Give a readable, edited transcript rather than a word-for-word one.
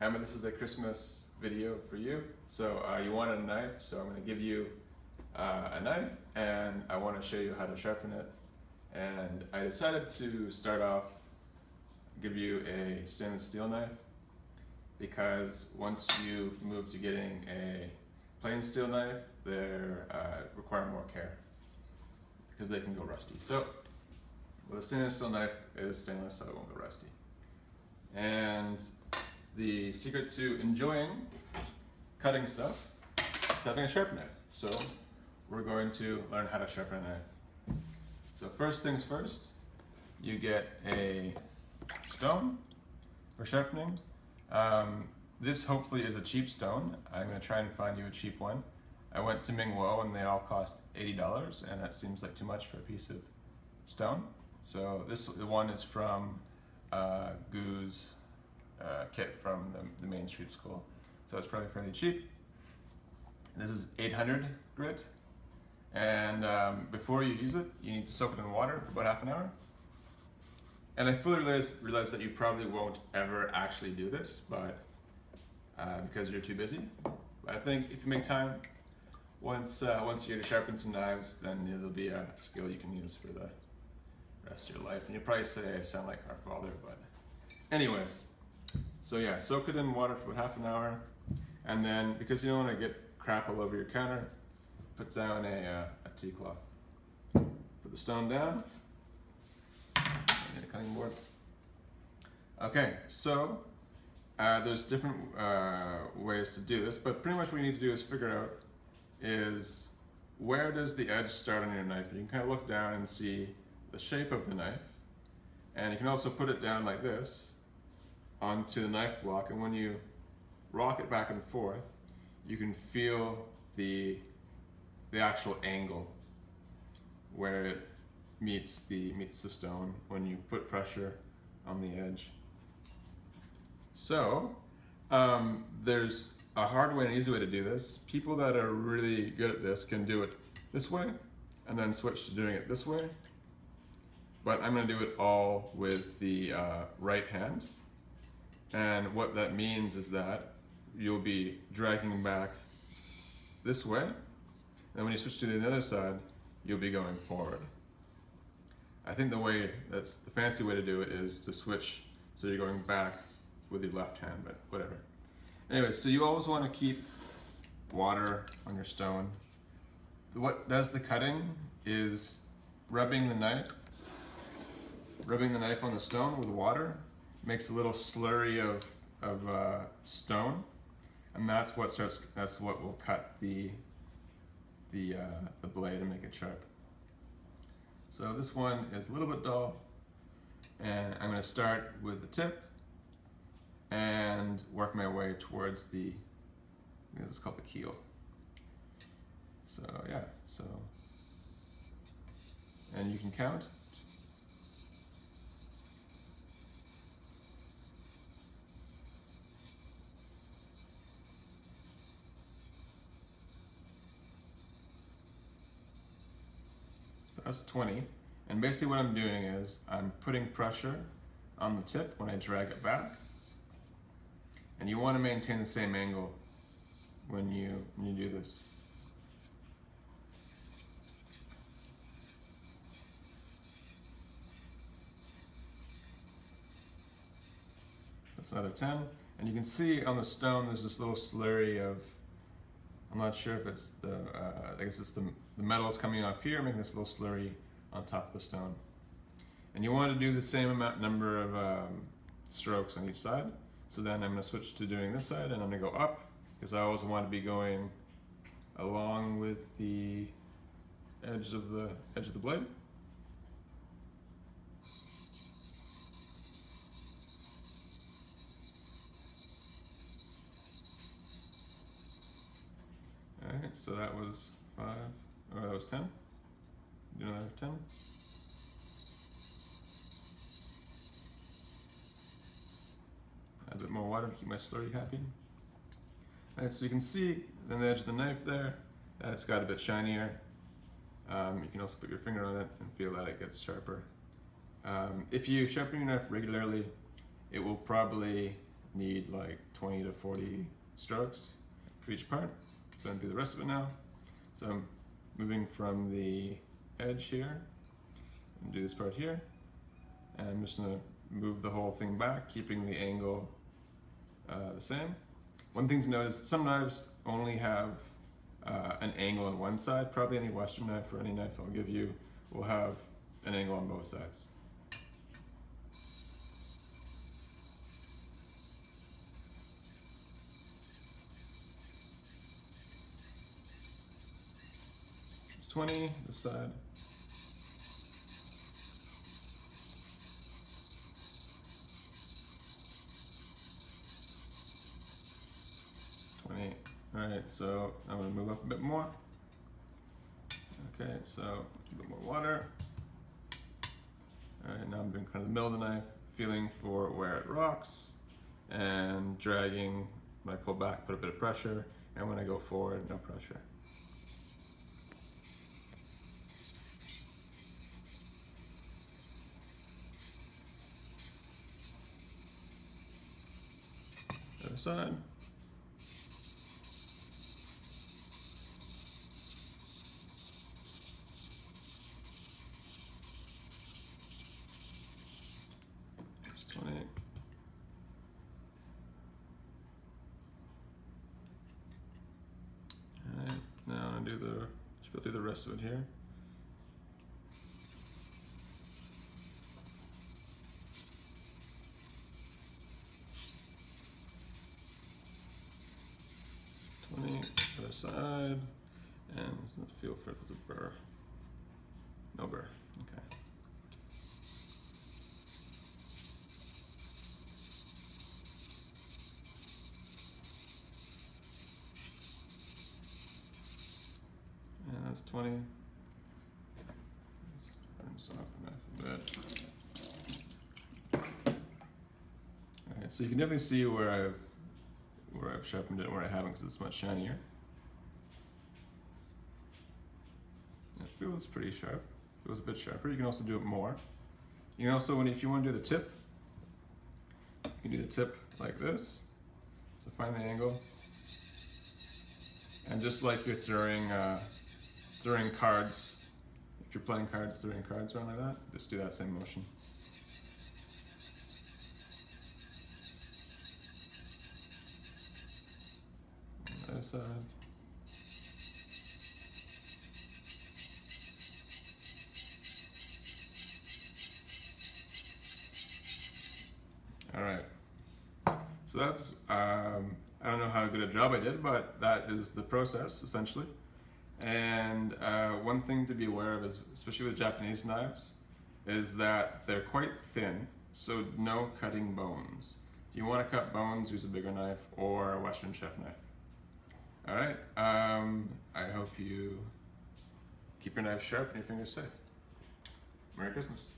Emma, this is a Christmas video for you. So you wanted a knife, so I'm going to give you a knife and I want to show you how to sharpen it. And I decided to start off, give you a stainless steel knife, because once you move to getting a plain steel knife, they require more care because they can go rusty. So with a stainless steel knife, it is stainless, so it won't go rusty. And the secret to enjoying cutting stuff is having a sharp knife. So we're going to learn how to sharpen a knife. So first things first, you get a stone for sharpening. This hopefully is a cheap stone. I'm going to try and find you a cheap one. I went to Mingwo and they all cost $80, and that seems like too much for a piece of stone. So this one is from Gu's kit from the Main Street School. So it's probably fairly cheap. This is 800 grit. And before you use it, you need to soak it in water for about half an hour. And I fully realize that you probably won't ever actually do this, but because you're too busy. But I think if you make time, once you're to sharpen some knives, then it'll be a skill you can use for the rest of your life. And you'll probably say I sound like our father, but anyways. So yeah, soak it in water for about half an hour. And then, because you don't want to get crap all over your counter, put down a tea cloth. Put the stone down. Need a cutting board. Okay, so there's different ways to do this, but pretty much what you need to do is figure out is where does the edge start on your knife. You can kind of look down and see the shape of the knife, and you can also put it down like this onto the knife block, and when you rock it back and forth, you can feel the actual angle where it meets the stone when you put pressure on the edge. So there's a hard way and easy way to do this. People that are really good at this can do it this way and then switch to doing it this way. But I'm going to do it all with the right hand. And what that means is that you'll be dragging back this way, and when you switch to the other side, you'll be going forward. I think that's the fancy way to do it is to switch so you're going back with your left hand, but whatever. Anyway, so you always want to keep water on your stone. What does the cutting is rubbing the knife on the stone with water makes a little slurry of stone, and that's what will cut the blade and make it sharp. So this one is a little bit dull, and I'm going to start with the tip and work my way towards I think this is called the keel. So yeah, and you can count. So that's 20, and basically what I'm doing is I'm putting pressure on the tip when I drag it back, and you want to maintain the same angle when you do this. That's another 10, and you can see on the stone there's this little slurry of, I'm not sure if it's I guess it's the metals coming off here, making this little slurry on top of the stone. And you want to do the same number of strokes on each side. So then I'm going to switch to doing this side, and I'm going to go up, because I always want to be going along with the edge of the blade. Alright, so that was 5, or that was 10. Do another 10. Add a bit more water to keep my slurry happy. Alright, so you can see on the edge of the knife there that it's got a bit shinier. You can also put your finger on it and feel that it gets sharper. If you sharpen your knife regularly, it will probably need like 20 to 40 strokes for each part. So I'm gonna do the rest of it now. So I'm moving from the edge here and do this part here. And I'm just gonna move the whole thing back, keeping the angle the same. One thing to note is some knives only have an angle on one side. Probably any Western knife or any knife I'll give you will have an angle on both sides. It's 20, this side. Alright, so I'm going to move up a bit more. Okay, so a bit more water. Alright, now I'm doing kind of the middle of the knife, feeling for where it rocks, and dragging. When I pull back, put a bit of pressure, and when I go forward, no pressure. Other side. It's 20. Alright, now I'm gonna do the rest of it here. Other side, and feel for the burr. No burr. Okay. And that's 20. Let's soften that a bit. All right, so you can definitely see where I've sharpened it and where I haven't, because it's much shinier. It feels pretty sharp. It feels a bit sharper. You can also do it more. You can also, if you want to do the tip, you can do the tip like this. So find the angle. And just like you're throwing cards, if you're playing cards, throwing cards around like that, just do that same motion. Other side. All right. So that's, I don't know how good a job I did, but that is the process essentially. And one thing to be aware of is, especially with Japanese knives, is that they're quite thin, so no cutting bones. If you want to cut bones, use a bigger knife or a Western chef knife. All right, I hope you keep your knives sharp and your fingers safe. Merry Christmas.